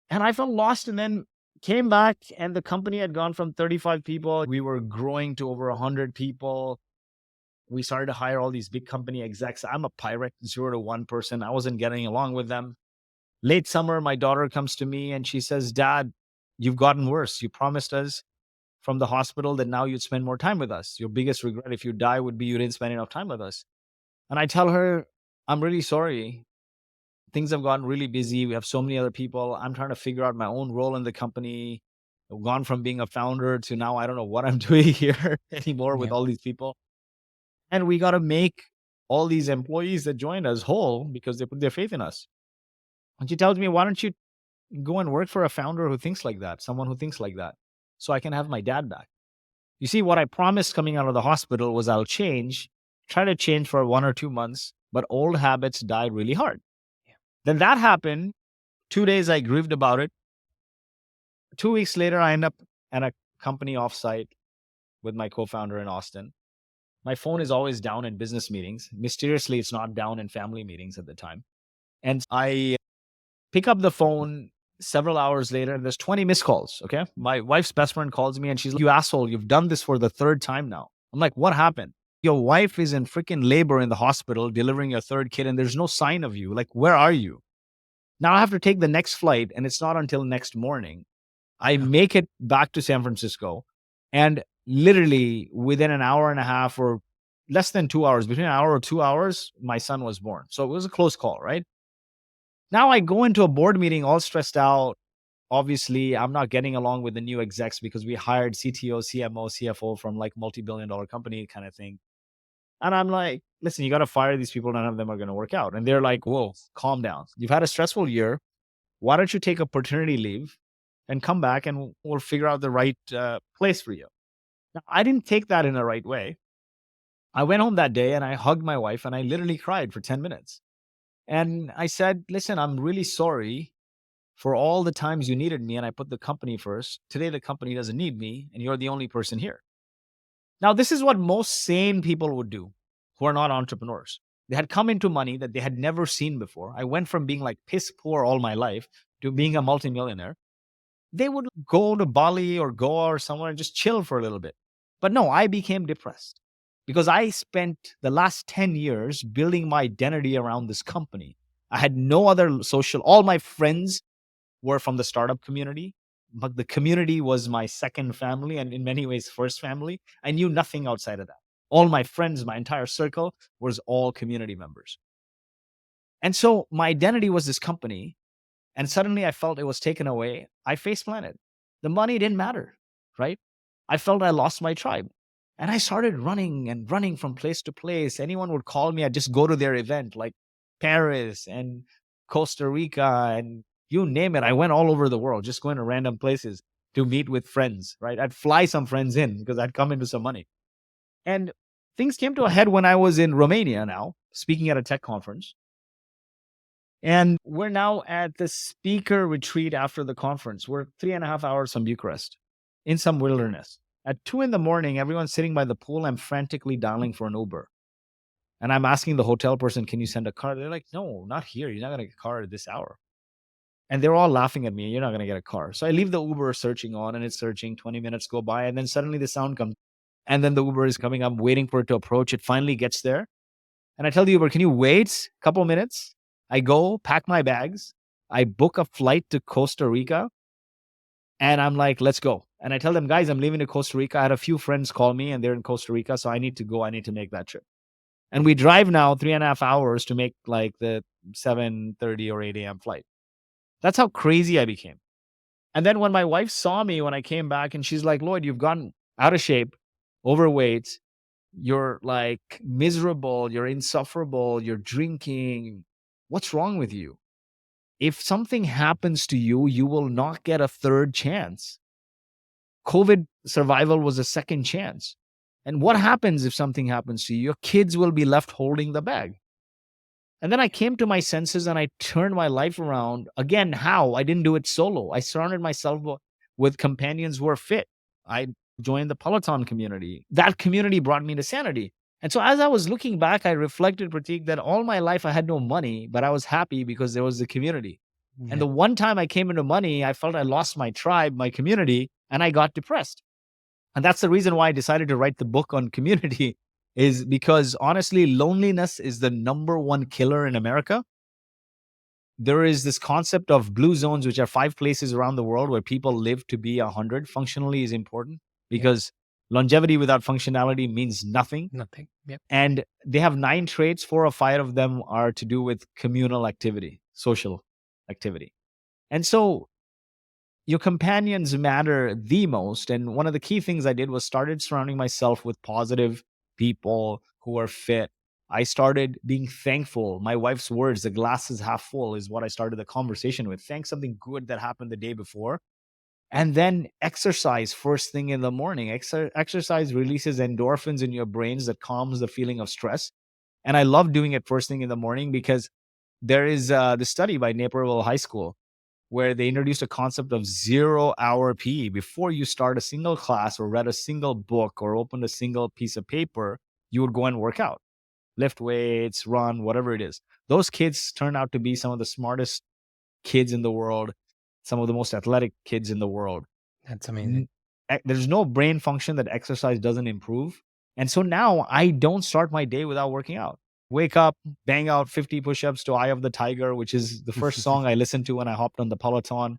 And I felt lost and then came back and the company had gone from 35 people. We were growing to over 100 people. We started to hire all these big company execs. I'm a pirate, 0 to 1 person. I wasn't getting along with them. Late summer, my daughter comes to me and she says, Dad, you've gotten worse. You promised us from the hospital that now you'd spend more time with us. Your biggest regret if you die would be you didn't spend enough time with us. And I tell her, I'm really sorry. Things have gotten really busy. We have so many other people. I'm trying to figure out my own role in the company. I've gone from being a founder to now I don't know what I'm doing here anymore with Yeah. all these people. And we got to make all these employees that joined us whole because they put their faith in us. And she tells me, why don't you go and work for a founder who thinks like that, someone who thinks like that, so I can have my dad back. You see, what I promised coming out of the hospital was I'll change, try to change for 1 or 2 months, but old habits died really hard. Yeah. Then that happened. 2 days I grieved about it. 2 weeks later, I end up at a company offsite with my co-founder in Austin. My phone is always down in business meetings. Mysteriously, it's not down in family meetings at the time. And I pick up the phone several hours later, and there's 20 missed calls. Okay. My wife's best friend calls me and she's like, you asshole, you've done this for the third time now. I'm like, what happened? Your wife is in freaking labor in the hospital delivering your third kid, and there's no sign of you. Like, where are you? Now I have to take the next flight, and it's not until next morning. I Yeah. make it back to San Francisco, and literally within an hour and a half or less than 2 hours, between an hour or 2 hours, my son was born. So it was a close call, right? Now I go into a board meeting all stressed out. Obviously, I'm not getting along with the new execs because we hired CTO, CMO, CFO from like multi-billion-dollar company kind of thing. And I'm like, listen, you got to fire these people. None of them are going to work out. And they're like, whoa, calm down. You've had a stressful year. Why don't you take a paternity leave and come back and we'll figure out the right place for you? Now, I didn't take that in the right way. I went home that day and I hugged my wife and I literally cried for 10 minutes. And I said, listen, I'm really sorry for all the times you needed me and I put the company first. Today, the company doesn't need me and you're the only person here. Now, this is what most sane people would do who are not entrepreneurs. They had come into money that they had never seen before. I went from being like piss poor all my life to being a multimillionaire. They would go to Bali or Goa or somewhere and just chill for a little bit. But no, I became depressed because I spent the last 10 years building my identity around this company. I had no other social, all my friends were from the startup community, but the community was my second family and in many ways first family. I knew nothing outside of that. All my friends, my entire circle was all community members. And so my identity was this company, and suddenly I felt it was taken away. I face planted. The money didn't matter, right? I felt I lost my tribe. And I started running and running from place to place. Anyone would call me, I'd just go to their event, like Paris and Costa Rica and you name it. I went all over the world, just going to random places to meet with friends, right? I'd fly some friends in because I'd come into some money. And things came to a head when I was in Romania now, speaking at a tech conference. And we're now at the speaker retreat after the conference. We're 3.5 hours from Bucharest in some wilderness. At 2 a.m, everyone's sitting by the pool. I'm frantically dialing for an Uber. And I'm asking the hotel person, can you send a car? They're like, no, not here. You're not going to get a car at this hour. And they're all laughing at me. You're not going to get a car. So I leave the Uber searching on and it's searching. 20 minutes go by. And then suddenly the sound comes. And then the Uber is coming. I'm waiting for it to approach. It finally gets there. And I tell the Uber, can you wait a couple minutes? I go pack my bags. I book a flight to Costa Rica. And I'm like, let's go. And I tell them, guys, I'm leaving to Costa Rica. I had a few friends call me and they're in Costa Rica. So I need to go. I need to make that trip. And we drive now 3.5 hours to make like the 7:30 or 8 a.m. flight. That's how crazy I became. And then when my wife saw me when I came back and she's like, Lloyd, you've gotten out of shape, overweight. You're like miserable. You're insufferable. You're drinking. What's wrong with you? If something happens to you, you will not get a third chance. COVID survival was a second chance. And what happens if something happens to you? Your kids will be left holding the bag. And then I came to my senses and I turned my life around. Again, how? I didn't do it solo. I surrounded myself with companions who are fit. I joined the Peloton community. That community brought me to sanity. And so as I was looking back, I reflected, Prateek, that all my life I had no money, but I was happy because there was the community. Yeah. And the one time I came into money, I felt I lost my tribe, my community, and I got depressed. And that's the reason why I decided to write the book on community is because honestly, loneliness is the number one killer in America. there is this concept of blue zones, which are 5 places around the world where people live to be 100. Functionally is important because longevity without functionality means nothing. Nothing. Yep. And they have 9 traits. 4 or 5 of them are to do with communal activity, social activity. And so your companions matter the most. And one of the key things I did was started surrounding myself with positive people who are fit. I started being thankful. My wife's words, the glass is half full, is what I started the conversation with. Thank something good that happened the day before. And then exercise first thing in the morning. Exercise releases endorphins in your brains that calms the feeling of stress. And I love doing it first thing in the morning because there is the study by Naperville High School where they introduced a concept of 0-hour PE. Before you start a single class or read a single book or opened a single piece of paper, you would go and work out, lift weights, run, whatever it is. Those kids turn out to be some of the smartest kids in the world, some of the most athletic kids in the world. That's amazing. There's no brain function that exercise doesn't improve. And so now I don't start my day without working out. Wake up, bang out 50 push-ups to Eye of the Tiger, which is the first song I listened to when I hopped on the Peloton,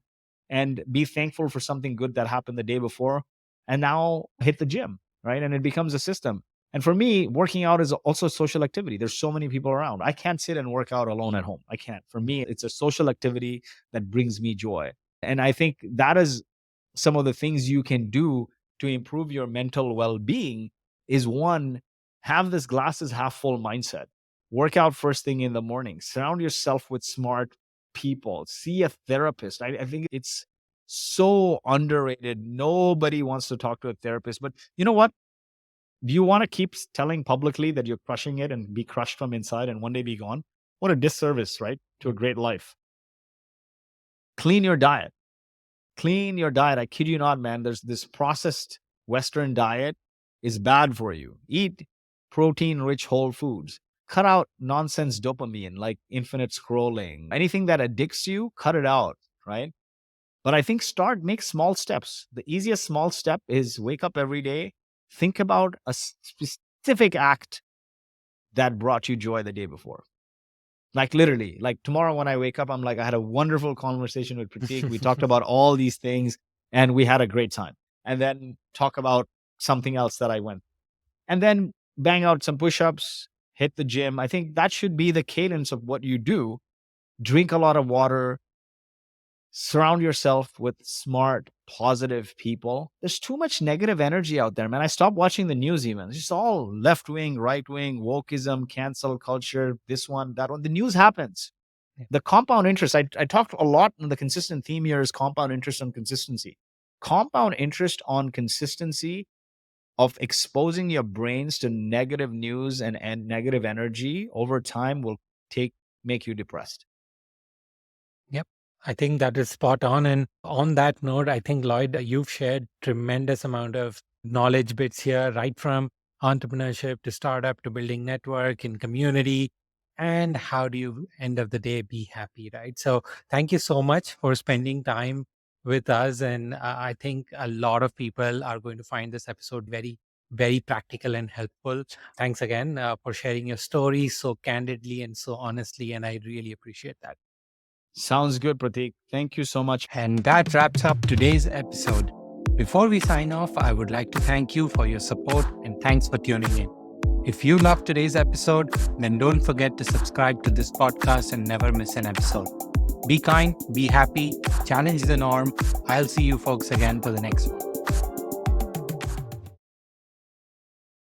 and be thankful for something good that happened the day before. And now hit the gym, right? And it becomes a system. And for me, working out is also social activity. There's so many people around. I can't sit and work out alone at home. I can't. For me, it's a social activity that brings me joy. And I think that is some of the things you can do to improve your mental well-being is one, have this glasses half full mindset. Work out first thing in the morning. Surround yourself with smart people. See a therapist. I think it's so underrated. Nobody wants to talk to a therapist. But you know what? Do you want to keep telling publicly that you're crushing it and be crushed from inside and one day be gone? What a disservice, right? To a great life. Clean your diet. Clean your diet. I kid you not, man. There's this processed Western diet is bad for you. Eat protein-rich whole foods. Cut out nonsense dopamine like infinite scrolling. Anything that addicts you, cut it out, right? But I think make small steps. The easiest small step is wake up every day, think about a specific act that brought you joy the day before. Like literally, like tomorrow when I wake up, I'm like, I had a wonderful conversation with Prateek. We talked about all these things and we had a great time. And then talk about something else that I went. And then bang out some push-ups, hit the gym. I think that should be the cadence of what you do. Drink a lot of water. Surround yourself with smart, positive people. There's too much negative energy out there, man. I stopped watching the news even. It's just all left-wing, right-wing, wokeism, cancel culture, this one, that one. The news happens. The compound interest, I talked a lot, and the consistent theme here is compound interest on consistency. Compound interest on consistency of exposing your brains to negative news and negative energy over time will make you depressed. Yep. I think that is spot on. And on that note, I think, Lloyd, you've shared tremendous amount of knowledge bits here, right from entrepreneurship to startup to building network and community. And how do you, end of the day, be happy, right? So thank you so much for spending time with us. And I think a lot of people are going to find this episode very, very practical and helpful. Thanks again for sharing your story so candidly and so honestly. And I really appreciate that. Sounds good, Prateek. Thank you so much. And that wraps up today's episode. Before we sign off, I would like to thank you for your support and thanks for tuning in. If you loved today's episode, then don't forget to subscribe to this podcast and never miss an episode. Be kind, be happy, challenge the norm. I'll see you folks again for the next one.